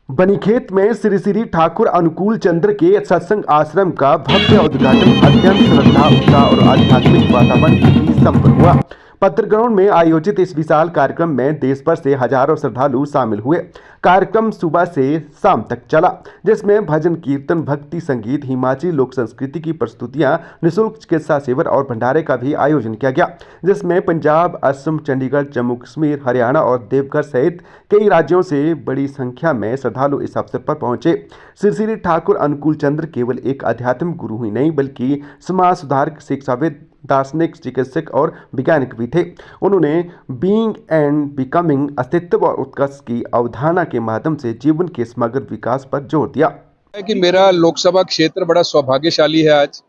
बनीखेत में श्री श्री ठाकुर अनुकूल चंद्र के सत्संग आश्रम का भव्य उद्घाटन अत्यंत श्रद्धा उत्साह और आध्यात्मिक वातावरण के बीच संपन्न हुआ। पत्रग्राउंड में आयोजित इस विशाल कार्यक्रम में देश भर से हजारों श्रद्धालु शामिल हुए। कार्यक्रम सुबह से शाम तक चला, जिसमें भजन कीर्तन, भक्ति संगीत, हिमाचली लोक संस्कृति की प्रस्तुतियां, निःशुल्क चिकित्सा शिविर और भंडारे का भी आयोजन किया गया, जिसमें पंजाब, असम, चंडीगढ़, जम्मू कश्मीर, हरियाणा और देवघर सहित कई राज्यों से बड़ी संख्या में श्रद्धालु इस अवसर पर पहुंचे। श्री श्री ठाकुर अनुकूल चंद्र केवल एक आध्यात्मिक गुरु ही नहीं बल्कि समाज सुधारक, शिक्षाविद, दार्शनिक, चिकित्सक और वैज्ञानिक भी थे। उन्होंने बीइंग एंड बिकमिंग, अस्तित्व और उत्कर्ष की अवधारणा के माध्यम से जीवन के समग्र विकास पर जोर दिया। कि मेरा लोकसभा क्षेत्र बड़ा सौभाग्यशाली है आज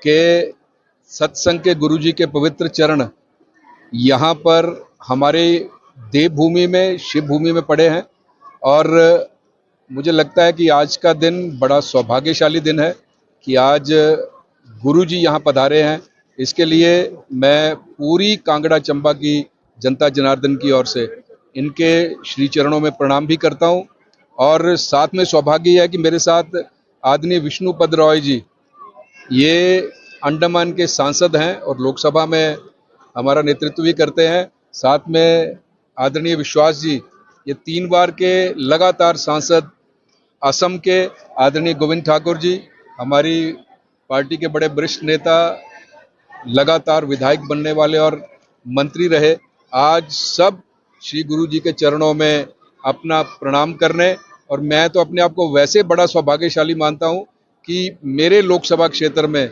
के सत्संग के गुरुजी के पवित्र चरण यहाँ पर हमारे देवभूमि में, शिव भूमि में पड़े हैं और मुझे लगता है कि आज का दिन बड़ा सौभाग्यशाली दिन है कि आज गुरुजी यहाँ पधारे हैं। इसके लिए मैं पूरी कांगड़ा चंबा की जनता जनार्दन की ओर से इनके श्री चरणों में प्रणाम भी करता हूँ और साथ में सौभाग्य है कि मेरे साथ आदरणीय विष्णुपद रॉय जी, ये अंडमान के सांसद हैं और लोकसभा में हमारा नेतृत्व भी करते हैं। साथ में आदरणीय विश्वास जी, ये 3 बार के लगातार सांसद, असम के आदरणीय गोविंद ठाकुर जी, हमारी पार्टी के बड़े वरिष्ठ नेता, लगातार विधायक बनने वाले और मंत्री रहे, आज सब श्री गुरु जी के चरणों में अपना प्रणाम करने, और मैं तो अपने आप को वैसे बड़ा सौभाग्यशाली मानता हूं कि मेरे लोकसभा क्षेत्र में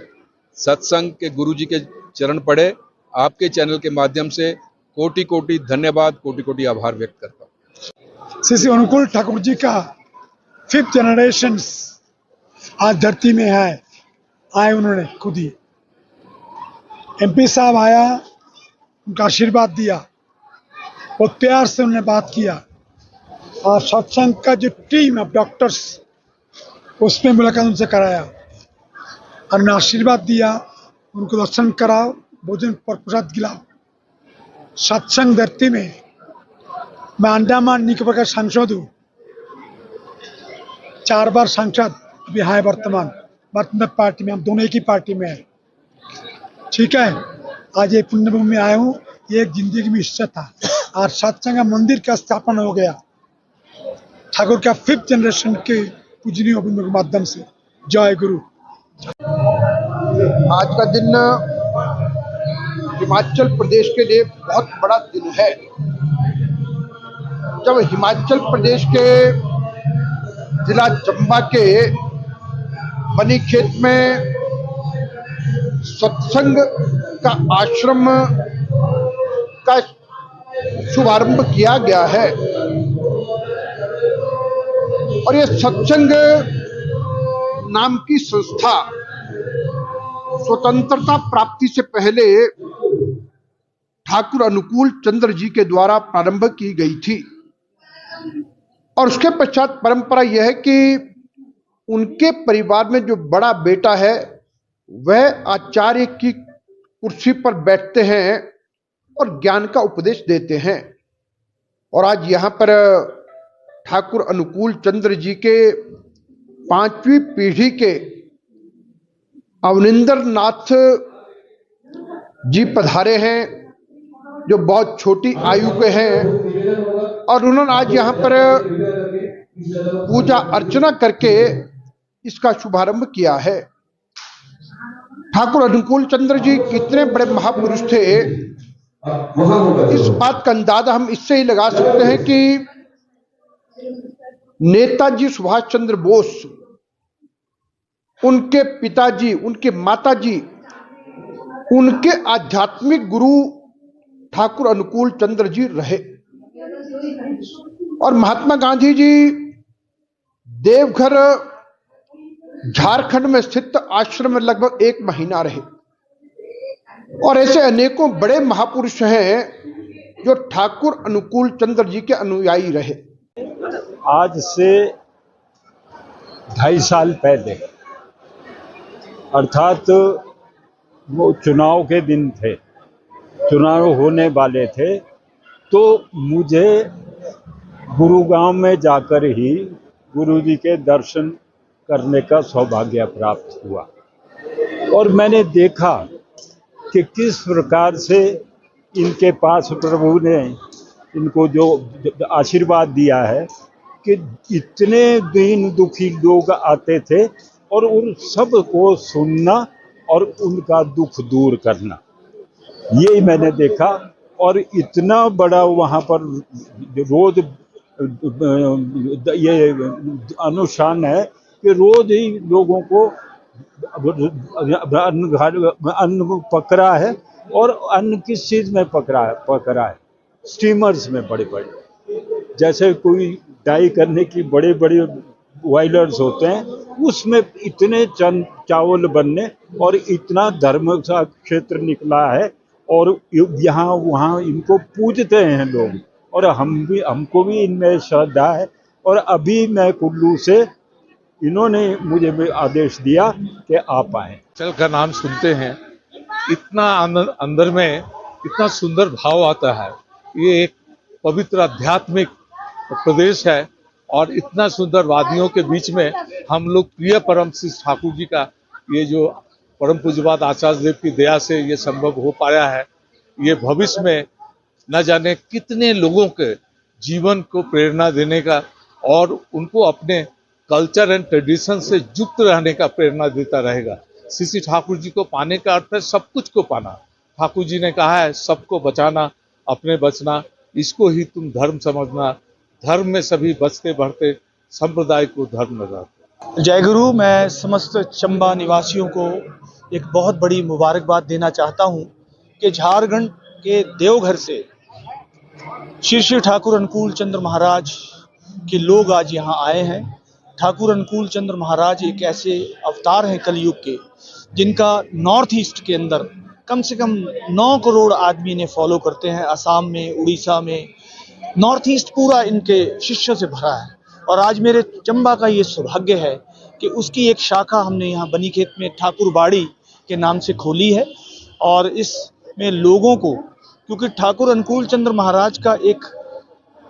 सत्संग के गुरु जी के चरण पड़े। आपके चैनल के माध्यम से कोटि कोटि धन्यवाद, कोटि कोटि आभार व्यक्त करता हूँ। श्री श्री अनुकूल ठाकुर जी का 5th जनरेशन आज धरती में है, आए उन्होंने खुद ही। एमपी साहब आया, उनका आशीर्वाद दिया, बहुत प्यार से उन्होंने बात किया और सत्संग का जो टीम ऑफ डॉक्टर्स उसमें मुलाकात उनसे कराया और उन्हें आशीर्वाद दिया, उनको दर्शन कराओ, भोजन पर प्रसाद खिलाओ। सत्संग धरती में मैं अंडमान निकोबार का सांसद हूँ, 4 बार सांसद अभी है वर्तमान पार्टी में, हम दोनों एक ही पार्टी में है। ठीक है, आज ये पुण्यभूमि में आया हूँ, ये एक जिंदगी में हिस्सा था और सत्संग मंदिर का स्थापना हो गया ठाकुर का 5th जनरेशन के पूजनीय अभिनव के माध्यम से। जय गुरु। आज का दिन हिमाचल प्रदेश के लिए बहुत बड़ा दिन है। जब हिमाचल प्रदेश के जिला चंबा के बनीखेत में सत्संग का आश्रम का शुभारंभ किया गया है और ये सत्संग नाम की संस्था स्वतंत्रता प्राप्ति से पहले ठाकुर अनुकूल चंद्र जी के द्वारा प्रारंभ की गई थी और उसके पश्चात परंपरा यह है कि उनके परिवार में जो बड़ा बेटा है वह आचार्य की कुर्सी पर बैठते हैं और ज्ञान का उपदेश देते हैं। और आज यहाँ पर ठाकुर अनुकूल चंद्र जी के 5वीं पीढ़ी के अवनिंदर नाथ जी पधारे हैं, जो बहुत छोटी आयु के हैं और उन्होंने आज यहाँ पर पूजा अर्चना करके इसका शुभारंभ किया है। ठाकुर अनुकूल चंद्र जी कितने बड़े महापुरुष थे, इस बात का अंदाजा हम इससे ही लगा सकते हैं कि नेताजी सुभाष चंद्र बोस, उनके पिताजी, उनके माताजी, उनके आध्यात्मिक गुरु ठाकुर अनुकूल चंद्र जी रहे। और महात्मा गांधी जी देवघर झारखंड में स्थित आश्रम में लगभग 1 महीना रहे और ऐसे अनेकों बड़े महापुरुष हैं जो ठाकुर अनुकूल चंद्र जी के अनुयायी रहे। आज से 2.5 साल पहले, अर्थात वो चुनाव के दिन थे, चुनाव होने वाले थे, तो मुझे गुरुग्राम में जाकर ही गुरु जी के दर्शन करने का सौभाग्य प्राप्त हुआ और मैंने देखा कि किस प्रकार से इनके पास प्रभु ने इनको जो आशीर्वाद दिया है कि इतने दीन दुखी लोग आते थे और उन सब को सुनना और उनका दुख दूर करना, यही मैंने देखा। और इतना बड़ा वहाँ पर रोज ये अनुष्ठान है कि रोज ही लोगों को अन्न पकड़ा है और अन्न किस चीज में पकड़ा है स्टीमर्स में बड़े बड़े, जैसे कोई डाई करने की बड़े बड़े बॉयलर्स होते हैं, उसमें इतने चावल बनने और इतना धर्म का क्षेत्र निकला है और यहाँ वहाँ इनको पूजते हैं लोग और हमको भी इनमें श्रद्धा है। और अभी मैं कुल्लू से इन्होंने मुझे भी आदेश दिया कि आप आए। चल का नाम सुनते हैं, इतना अंदर में इतना सुंदर भाव आता है। ये एक पवित्र आध्यात्मिक प्रदेश है और इतना सुंदर वादियों के बीच में हम लोग प्रिय परम श्री ठाकुर जी का ये जो परम पूज्यपाद आचार्य देव की दया से ये संभव हो पाया है। ये भविष्य में न जाने कितने लोगों के जीवन को प्रेरणा देने का और उनको अपने कल्चर एंड ट्रेडिशन से युक्त रहने का प्रेरणा देता रहेगा। श्री ठाकुर जी को पाने का अर्थ है सब कुछ को पाना। ठाकुर जी ने कहा है सबको बचाना, अपने बचना, इसको ही तुम धर्म समझना। धर्म में सभी बचते बढ़ते, संप्रदाय को धर्म न रहते। जय गुरु। मैं समस्त चंबा निवासियों को एक बहुत बड़ी मुबारकबाद देना चाहता हूं कि झारखंड के देवघर से श्री ठाकुर अनुकूल चंद्र महाराज के लोग आज यहाँ आए हैं। ठाकुर अनुकूल चंद्र महाराज एक ऐसे अवतार हैं कलयुग के जिनका नॉर्थ ईस्ट के अंदर कम से कम 9 करोड़ आदमी इन्हें फॉलो करते हैं। असम में, उड़ीसा में, नॉर्थ ईस्ट पूरा इनके शिष्यों से भरा है। और आज मेरे चंबा का ये सौभाग्य है कि उसकी एक शाखा हमने यहाँ बनीखेत में ठाकुर बाड़ी के नाम से खोली है। और इसमें लोगों को, क्योंकि ठाकुर अनुकूल चंद्र महाराज का एक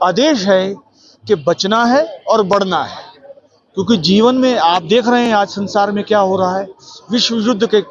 आदेश है कि बचना है और बढ़ना है, क्योंकि जीवन में आप देख रहे हैं आज संसार में क्या हो रहा है। विश्व युद्ध के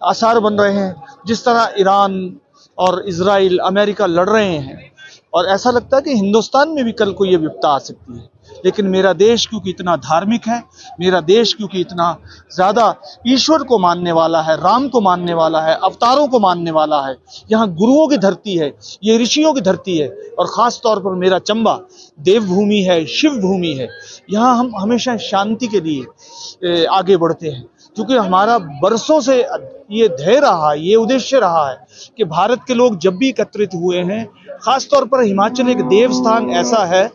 आसार बन रहे हैं, जिस तरह ईरान और इजराइल, अमेरिका लड़ रहे हैं और ऐसा लगता है कि हिंदुस्तान में भी कल को ये विपदा आ सकती है। लेकिन मेरा देश क्योंकि इतना धार्मिक है, मेरा देश क्योंकि इतना ज़्यादा ईश्वर को मानने वाला है, राम को मानने वाला है, अवतारों को मानने वाला है, यहाँ गुरुओं की धरती है, ये ऋषियों की धरती है। और ख़ास तौर पर मेरा चंबा देवभूमि है, शिव भूमि है। यहाँ हम हमेशा शांति के लिए आगे बढ़ते हैं, क्योंकि हमारा बरसों से ये ध्येय रहा है, ये उद्देश्य रहा है कि भारत के लोग जब भी एकत्रित हुए हैं, ख़ास तौर पर हिमाचल एक देव स्थान ऐसा है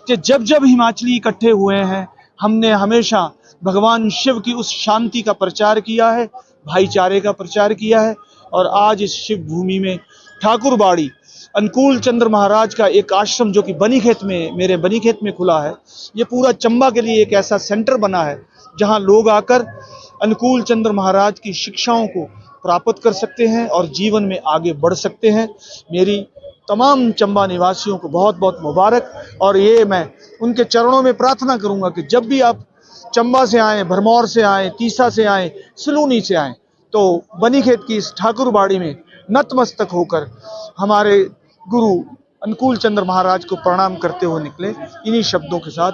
कि जब जब हिमाचली इकट्ठे हुए हैं, हमने हमेशा भगवान शिव की उस शांति का प्रचार किया है, भाईचारे का प्रचार किया है। और आज इस शिव भूमि में ठाकुर बाड़ी अनुकूल चंद्र महाराज का एक आश्रम जो कि बनीखेत में, मेरे बनीखेत में खुला है, ये पूरा चंबा के लिए एक ऐसा सेंटर बना है जहां लोग आकर अनुकूल चंद्र महाराज की शिक्षाओं को प्राप्त कर सकते हैं और जीवन में आगे बढ़ सकते हैं। मेरी तमाम चंबा निवासियों को बहुत बहुत मुबारक। और ये मैं उनके चरणों में प्रार्थना करूंगा कि जब भी आप चंबा से आएँ, भरमौर से आएँ, तीसा से आएँ, सलूनी से आएँ, तो बनीखेत की इस ठाकुर बाड़ी में नतमस्तक होकर हमारे गुरु अनुकूल चंद्र महाराज को प्रणाम करते हुए निकले। इन्हीं शब्दों के साथ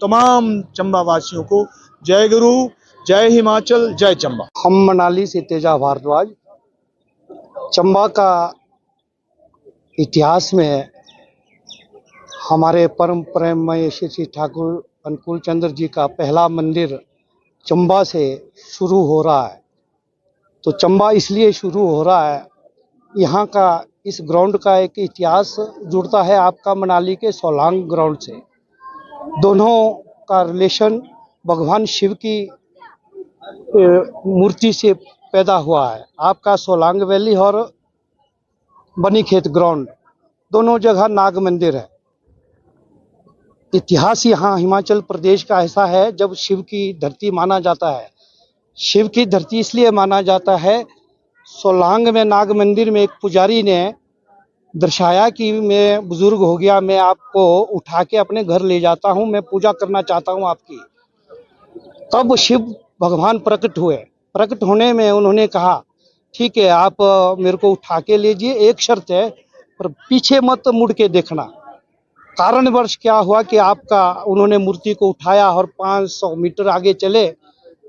तमाम चंबा वासियों को जय गुरु, जय हिमाचल, जय चंबा। हम मनाली से तेजा भारद्वाज। चंबा का इतिहास में हमारे परम प्रेममय श्री ठाकुर अनुकूल चंद्र जी का पहला मंदिर चंबा से शुरू हो रहा है। तो चंबा इसलिए शुरू हो रहा है, यहाँ का इस ग्राउंड का एक इतिहास जुड़ता है आपका मनाली के सोलांग ग्राउंड से। दोनों का रिलेशन भगवान शिव की मूर्ति से पैदा हुआ है। आपका सोलांग वैली और बनीखेत ग्राउंड दोनों जगह नाग मंदिर है। इतिहास यहाँ हिमाचल प्रदेश का ऐसा है, जब शिव की धरती माना जाता है। शिव की धरती इसलिए माना जाता है, सोलांग में नाग मंदिर में एक पुजारी ने दर्शाया कि मैं बुजुर्ग हो गया, मैं आपको उठा के अपने घर ले जाता हूँ, मैं पूजा करना चाहता हूँ आपकी। तब शिव भगवान प्रकट हुए। प्रकट होने में उन्होंने कहा ठीक है, आप मेरे को उठा के लीजिए, एक शर्त है, पर पीछे मत मुड़ के देखना। कारणवश क्या हुआ कि आपका उन्होंने मूर्ति को उठाया और 500 मीटर आगे चले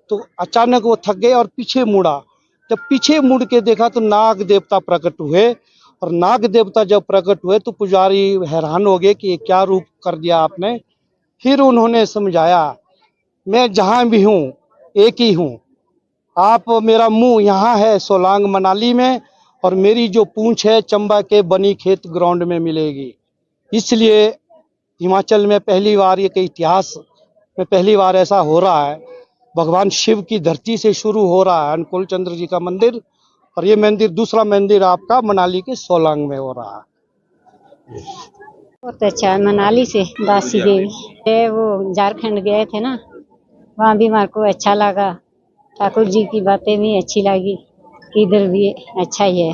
तो अचानक वो थक गए और पीछे मुड़ा। जब पीछे मुड़ के देखा तो नाग देवता प्रकट हुए, और नाग देवता जब प्रकट हुए तो पुजारी हैरान हो गए कि ये क्या रूप कर दिया आपने। फिर उन्होंने समझाया, मैं जहाँ भी हूँ एक ही हूँ, आप मेरा मुंह यहाँ है सोलांग मनाली में, और मेरी जो पूंछ है चंबा के बनी खेत ग्राउंड में मिलेगी। इसलिए हिमाचल में पहली बार, ये के इतिहास में पहली बार ऐसा हो रहा है। भगवान शिव की धरती से शुरू हो रहा है अनुकूल चंद्र जी का मंदिर, और ये मंदिर दूसरा मंदिर आपका मनाली के सोलांग में हो रहा है। बहुत अच्छा है। मनाली से दासी देवी, वो झारखंड गए थे ना, वहाँ भी हमारे को अच्छा लगा। ठाकुर जी की बातें भी अच्छी लगी, इधर भी अच्छा ही है।